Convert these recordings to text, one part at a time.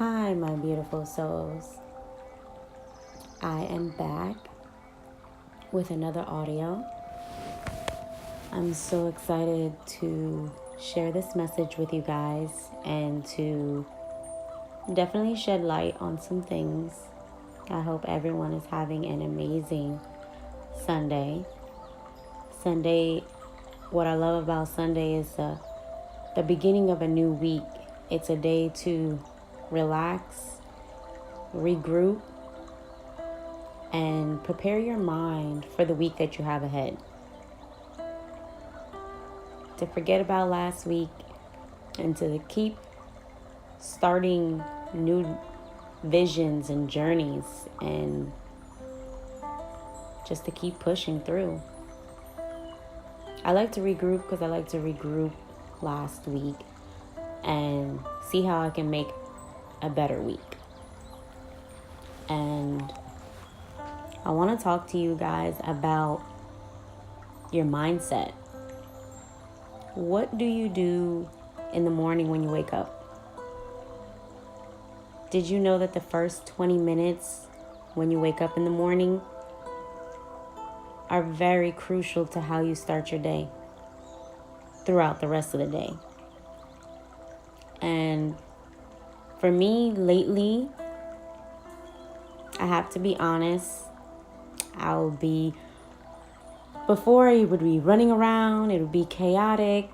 Hi, my beautiful souls. I am back with another audio. I'm so excited to share this message with you guys and to definitely shed light on some things. I hope everyone is having an amazing Sunday. What I love about Sunday is the beginning of a new week. It's a day to relax, regroup, and prepare your mind for the week that you have ahead. To forget about last week and to keep starting new visions and journeys and just to keep pushing through. I like to regroup because I like to regroup last week and see how I can make a better week. And I want to talk to you guys about your mindset. What do you do in the morning when you wake up? Did you know that the first 20 minutes when you wake up in the morning are very crucial to how you start your day throughout the rest of the day? And for me lately, I have to be honest, before it would be running around, it would be chaotic.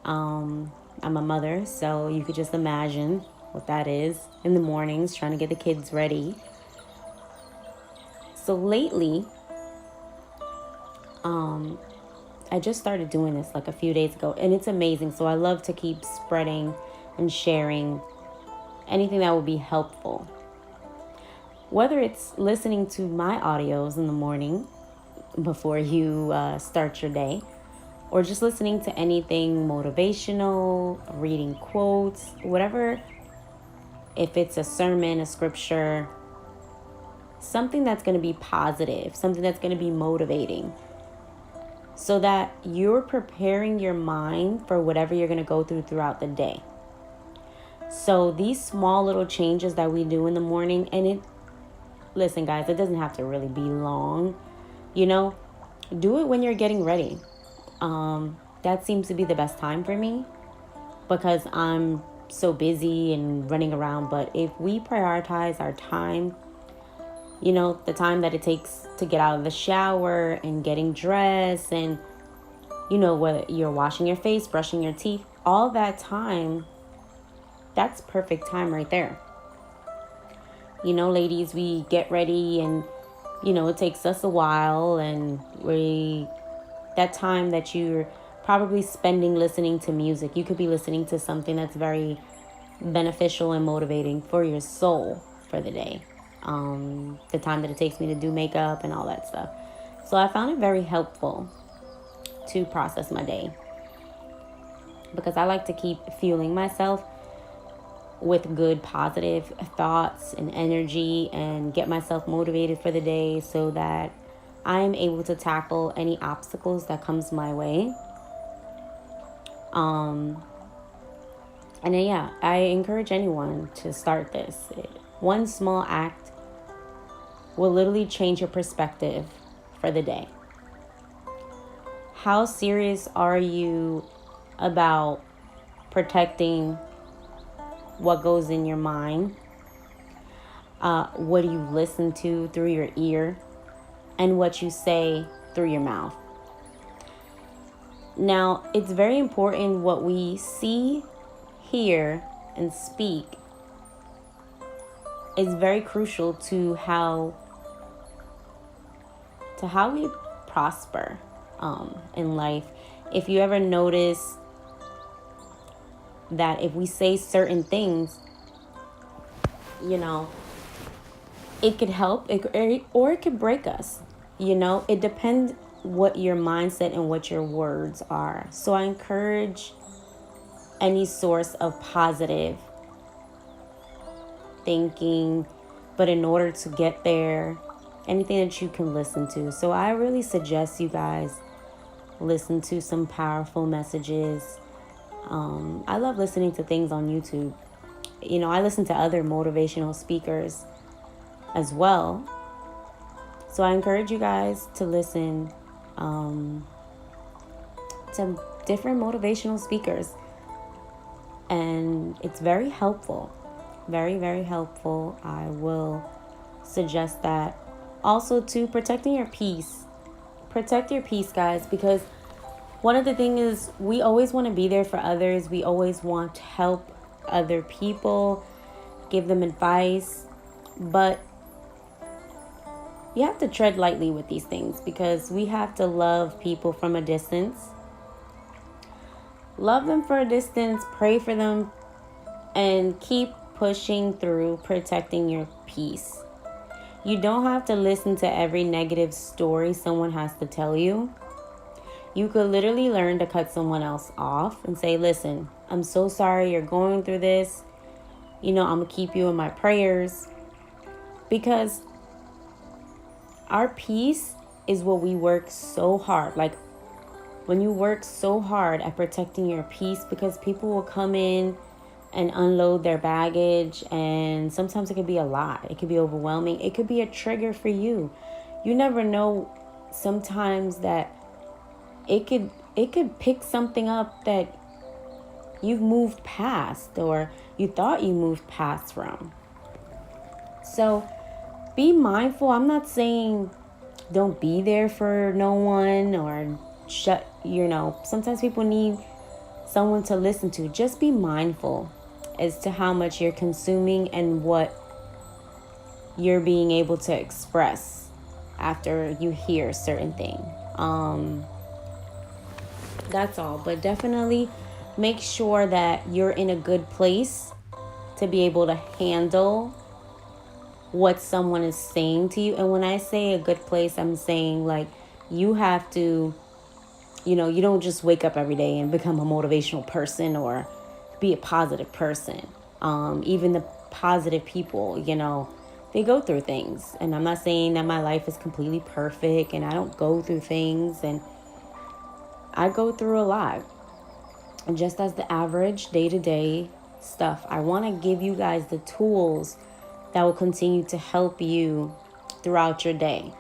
I'm a mother, so you could just imagine what that is in the mornings, trying to get the kids ready. So lately, I just started doing this like a few days ago, and it's amazing. So I love to keep spreading and sharing anything that will be helpful. Whether it's listening to my audios in the morning before you start your day, or just listening to anything motivational, reading quotes, whatever. If it's a sermon, a scripture, something that's going to be positive, something that's going to be motivating, so that you're preparing your mind for whatever you're going to go through throughout the day. So these small little changes that we do in the morning, listen guys, it doesn't have to really be long, do it when you're getting ready. That seems to be the best time for me because I'm so busy and running around. But if we prioritize our time, the time that it takes to get out of the shower and getting dressed and, whether you're washing your face, brushing your teeth, all that time, that's perfect time right there. Ladies, we get ready and, it takes us a while, and that time that you're probably spending listening to music, you could be listening to something that's very beneficial and motivating for your soul for the day. The time that it takes me to do makeup and all that stuff. So I found it very helpful to process my day because I like to keep fueling myself with good positive thoughts and energy and get myself motivated for the day so that I'm able to tackle any obstacles that comes my way. And then, I encourage anyone to start this. One small act will literally change your perspective for the day. How serious are you about protecting what goes in your mind? What do you listen to through your ear? And what you say through your mouth. Now, it's very important what we see, hear, and speak is very crucial to how we prosper in life. If you ever notice that if we say certain things, it could help or it could break us. It depends what your mindset and what your words are. So I encourage any source of positive thinking, but in order to get there, anything that you can listen to. So I really suggest you guys listen to some powerful messages. I love listening to things on YouTube. I listen to other motivational speakers as well. So I encourage you guys to listen to different motivational speakers. And it's very helpful. Very, very helpful. I will suggest that. Also, to protecting your peace. Protect your peace, guys, because one of the things is we always want to be there for others. We always want to help other people, give them advice. But you have to tread lightly with these things because we have to love people from a distance. Love them for a distance, pray for them, and keep pushing through protecting your peace. You don't have to listen to every negative story someone has to tell you. You could literally learn to cut someone else off and say, listen, I'm so sorry you're going through this. I'm going to keep you in my prayers. Because our peace is what we work so hard. Like when you work so hard at protecting your peace, because people will come in and unload their baggage, and sometimes it could be a lot. It could be overwhelming. It could be a trigger for you. You never know sometimes that it could pick something up that you've moved past or you thought you moved past from. So be mindful. I'm not saying don't be there for no one or sometimes people need someone to listen to. Just be mindful as to how much you're consuming and what you're being able to express after you hear a certain thing. That's all. But definitely make sure that you're in a good place to be able to handle what someone is saying to you. And when I say a good place, I'm saying like you have to, you don't just wake up every day and become a motivational person or be a positive person. Even the positive people, they go through things. And I'm not saying that my life is completely perfect and I don't go through things, and I go through a lot. And just as the average day-to-day stuff, I want to give you guys the tools that will continue to help you throughout your day.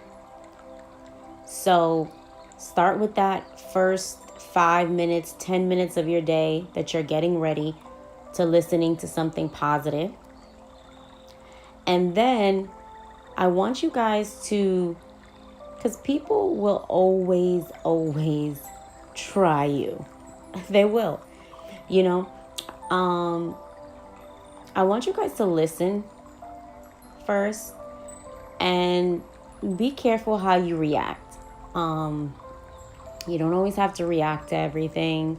So start with that first 5 minutes, 10 minutes of your day that you're getting ready to listening to something positive. And then I want you guys to, because people will always try you. They will, I want you guys to listen first and be careful how you react. You don't always have to react to everything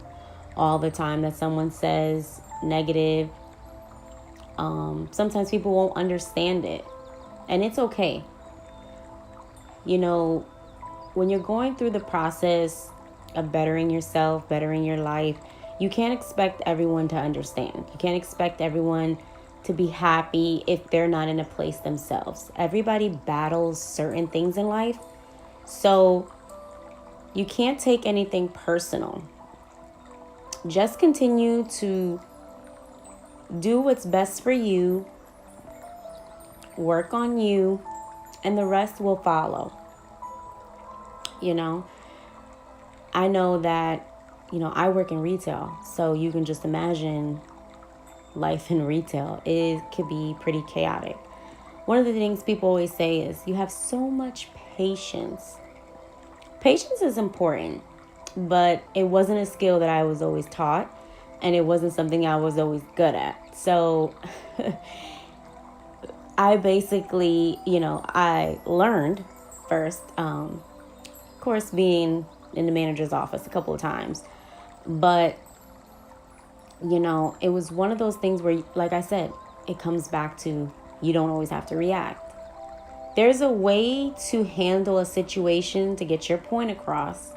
all the time that someone says negative. Sometimes people won't understand it, and it's okay. When you're going through the process of bettering yourself, bettering your life, you can't expect everyone to understand. You can't expect everyone to be happy if they're not in a place themselves. Everybody battles certain things in life. So you can't take anything personal. Just continue to do what's best for you, work on you, and the rest will follow. I know that, I work in retail, so you can just imagine life in retail. It could be pretty chaotic. One of the things people always say is you have so much patience. Patience is important, but it wasn't a skill that I was always taught, and it wasn't something I was always good at. So I basically, I learned first, of course, being in the manager's office a couple of times, but it was one of those things where, like I said, it comes back to you don't always have to react. There's a way to handle a situation to get your point across,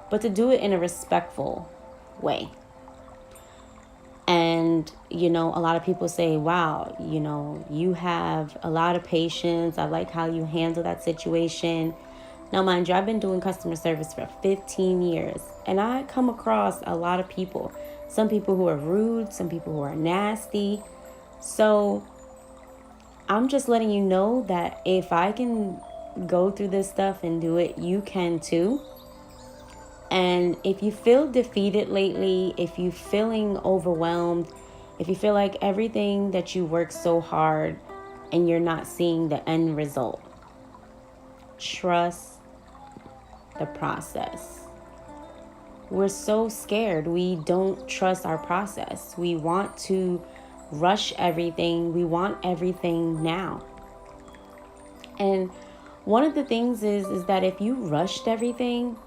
but to do it in a respectful way. And, a lot of people say, wow, you have a lot of patience. I like how you handle that situation. Now, mind you, I've been doing customer service for 15 years, and I come across a lot of people. Some people who are rude, some people who are nasty, So I'm just letting you know that if I can go through this stuff and do it, you can too. And if you feel defeated lately, if you're feeling overwhelmed, if you feel like everything that you work so hard and you're not seeing the end result, trust the process. We're so scared. We don't trust our process. We want to rush everything. We want everything now. And one of the things is that if you rushed everything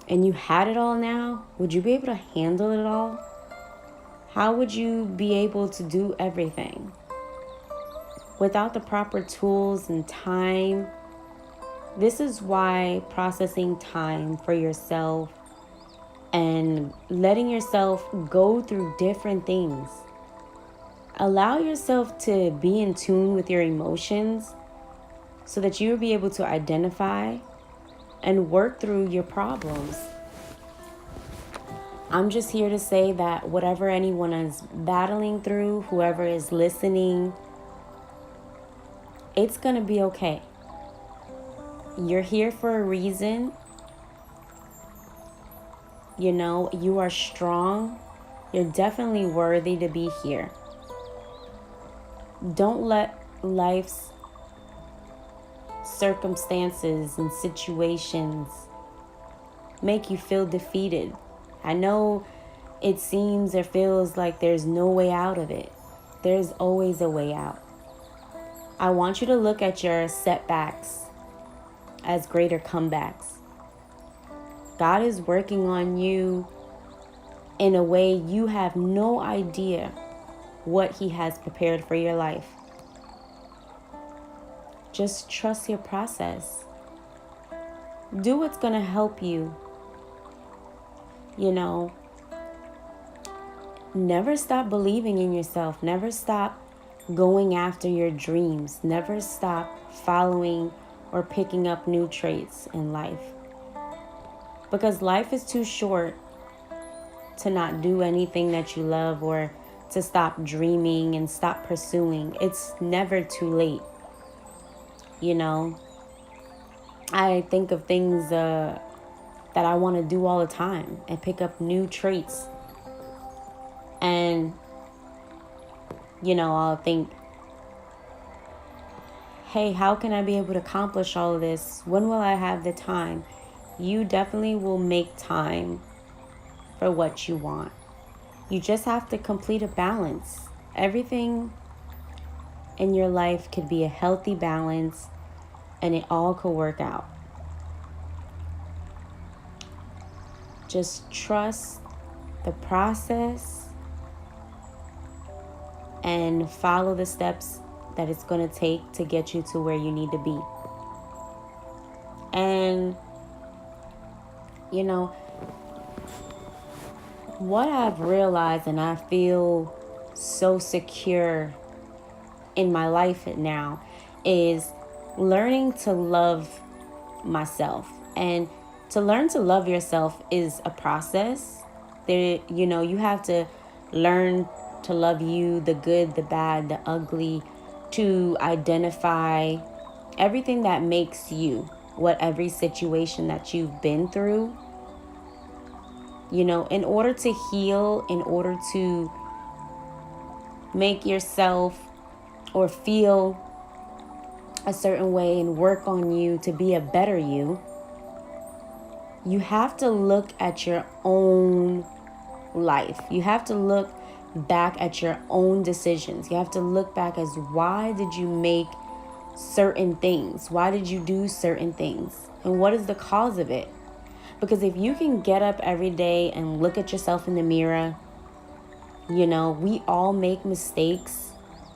and you had it all now, would you be able to handle it all? How would you be able to do everything? Without the proper tools and time. This is why processing time for yourself and letting yourself go through different things. Allow yourself to be in tune with your emotions so that you'll be able to identify and work through your problems. I'm just here to say that whatever anyone is battling through, whoever is listening, it's going to be okay. You're here for a reason. You know, you are strong. You're definitely worthy to be here. Don't let life's circumstances and situations make you feel defeated. I know it seems or feels like there's no way out of it. There's always a way out. I want you to look at your setbacks as greater comebacks. God is working on you in a way you have no idea what He has prepared for your life. Just trust your process. Do what's going to help you. You know, never stop believing in yourself. Never stop going after your dreams. Never stop following or picking up new traits in life. Because life is too short to not do anything that you love or to stop dreaming and stop pursuing. It's never too late. You know, I think of things that I want to do all the time and pick up new traits. And, you know, I'll think, hey, how can I be able to accomplish all of this? When will I have the time? You definitely will make time for what you want. You just have to complete a balance. Everything in your life could be a healthy balance, and it all could work out. Just trust the process and follow the steps that it's going to take to get you to where you need to be. And, you know, what I've realized, and I feel so secure in my life now, is learning to love myself. And to learn to love yourself is a process. You know, you have to learn to love you, the good, the bad, the ugly, to identify everything that makes you, what every situation that you've been through. You know, in order to heal, in order to make yourself or feel a certain way and work on you to be a better you, you have to look at your own life. You have to look back at your own decisions. You have to look back as why did you make certain things? Why did you do certain things? And what is the cause of it? Because if you can get up every day and look at yourself in the mirror, you know, we all make mistakes.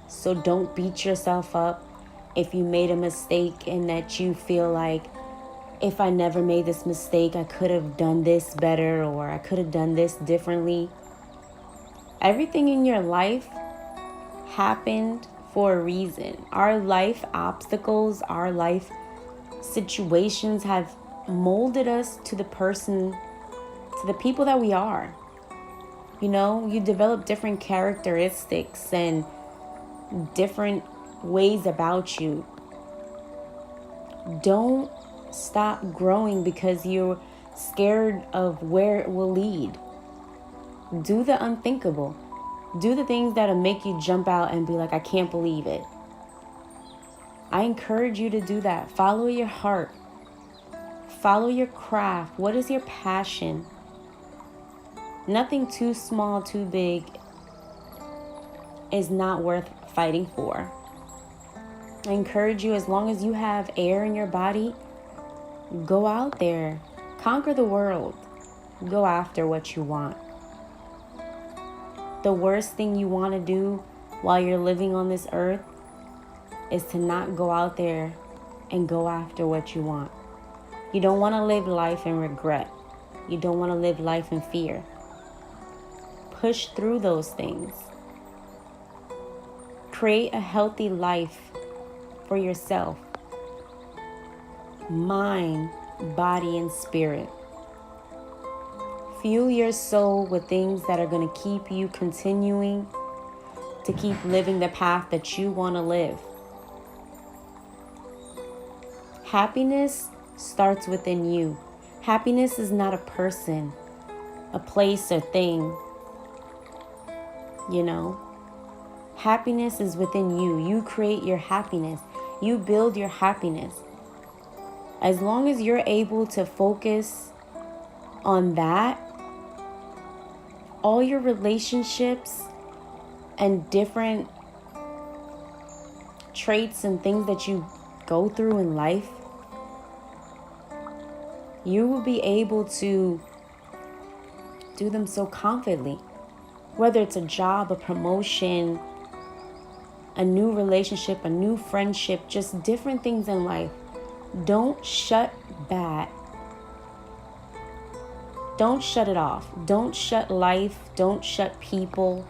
So don't beat yourself up if you made a mistake and that you feel like, if I never made this mistake, I could have done this better, or I could have done this differently. Everything in your life happened for a reason. Our life obstacles, our life situations have molded us to the person, to the people that we are. You know, you develop different characteristics and different ways about you. Don't stop growing because you're scared of where it will lead. Do the unthinkable. Do the things that'll make you jump out and be like, I can't believe it. I encourage you to do that. Follow your heart. Follow your craft. What is your passion? Nothing too small, too big is not worth fighting for. I encourage you, as long as you have air in your body, go out there. Conquer the world. Go after what you want. The worst thing you want to do while you're living on this earth is to not go out there and go after what you want. You don't want to live life in regret. You don't want to live life in fear. Push through those things. Create a healthy life for yourself. Mind, body, and spirit. Fuel your soul with things that are going to keep you continuing to keep living the path that you want to live. Happiness starts within you. Happiness is not a person, a place, or thing. You know, happiness is within you. You create your happiness. You build your happiness. As long as you're able to focus on that, all your relationships and different traits and things that you go through in life, you will be able to do them so confidently. Whether it's a job, a promotion, a new relationship, a new friendship, just different things in life. Don't shut that. Don't shut it off. Don't shut life. Don't shut people.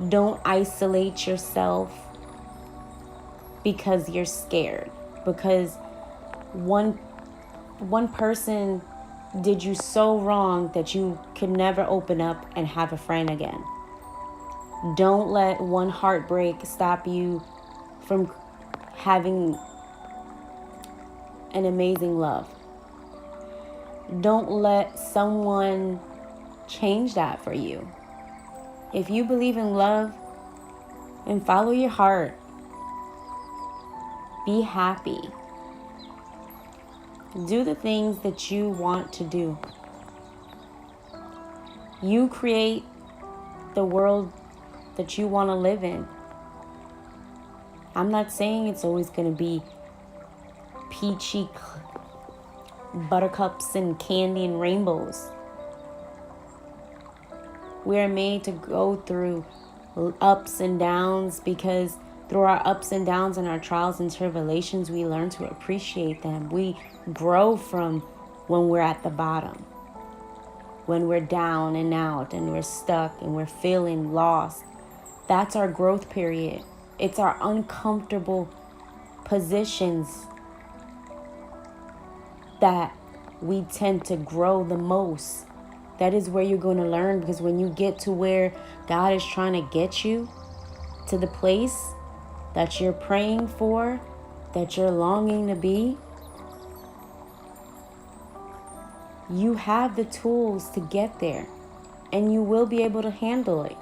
Don't isolate yourself because you're scared. Because one person did you so wrong that you could never open up and have a friend again. Don't let one heartbreak stop you from having an amazing love. Don't let someone change that for you. If you believe in love, and follow your heart, be happy. Do the things that you want to do. You create the world that you want to live in. I'm not saying it's always going to be peachy buttercups and candy and rainbows. We are made to go through ups and downs, because through our ups and downs and our trials and tribulations, we learn to appreciate them. We grow from when we're at the bottom, when we're down and out and we're stuck and we're feeling lost. That's our growth period. It's our uncomfortable positions that we tend to grow the most. That is where you're going to learn, because when you get to where God is trying to get you, to the place that you're praying for, that you're longing to be, you have the tools to get there, and you will be able to handle it.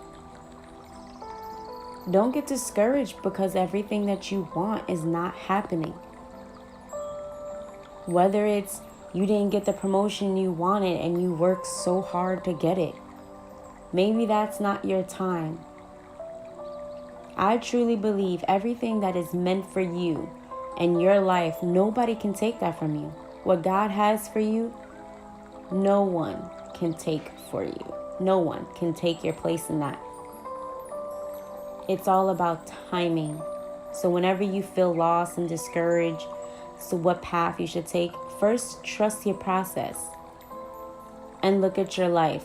Don't get discouraged because everything that you want is not happening. Whether it's you didn't get the promotion you wanted and you worked so hard to get it, maybe that's not your time. I truly believe everything that is meant for you and your life, nobody can take that from you. What God has for you, no one can take for you. No one can take your place in that. It's all about timing. So whenever you feel lost and discouraged, so what path you should take, first trust your process and look at your life.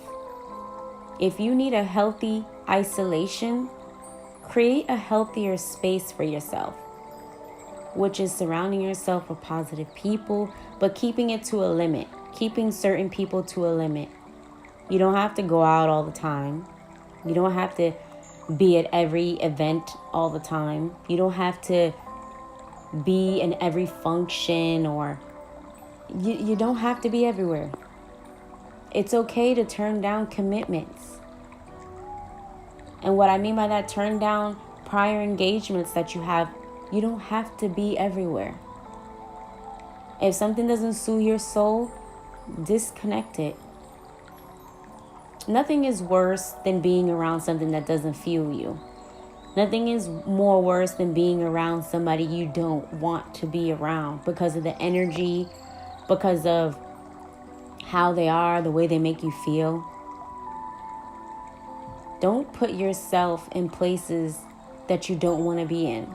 If you need a healthy isolation, create a healthier space for yourself, which is surrounding yourself with positive people, but keeping it to a limit, keeping certain people to a limit. You don't have to go out all the time. You don't have to be at every event all the time. You don't have to be in every function, or you don't have to be everywhere. It's okay to turn down commitments. And what I mean by that, turn down prior engagements that you have. You don't have to be everywhere. If something doesn't soothe your soul, disconnect it. Nothing is worse than being around something that doesn't fuel you. Nothing is more worse than being around somebody you don't want to be around because of the energy, because of how they are, the way they make you feel. Don't put yourself in places that you don't want to be in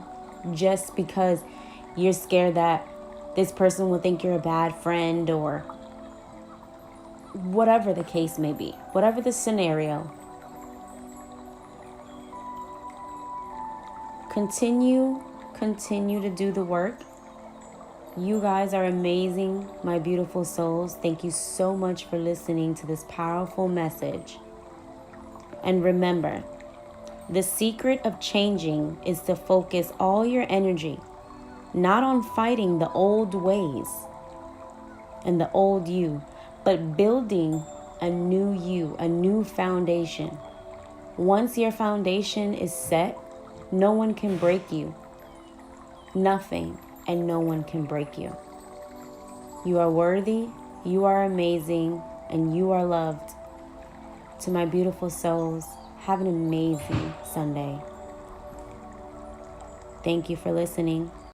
just because you're scared that this person will think you're a bad friend, or whatever the case may be, whatever the scenario. Continue to do the work. You guys are amazing, my beautiful souls. Thank you so much for listening to this powerful message. And remember, the secret of changing is to focus all your energy not on fighting the old ways and the old you, but building a new you, a new foundation. Once your foundation is set, no one can break you. Nothing and no one can break you. You are worthy, you are amazing, and you are loved. To my beautiful souls, have an amazing Sunday. Thank you for listening.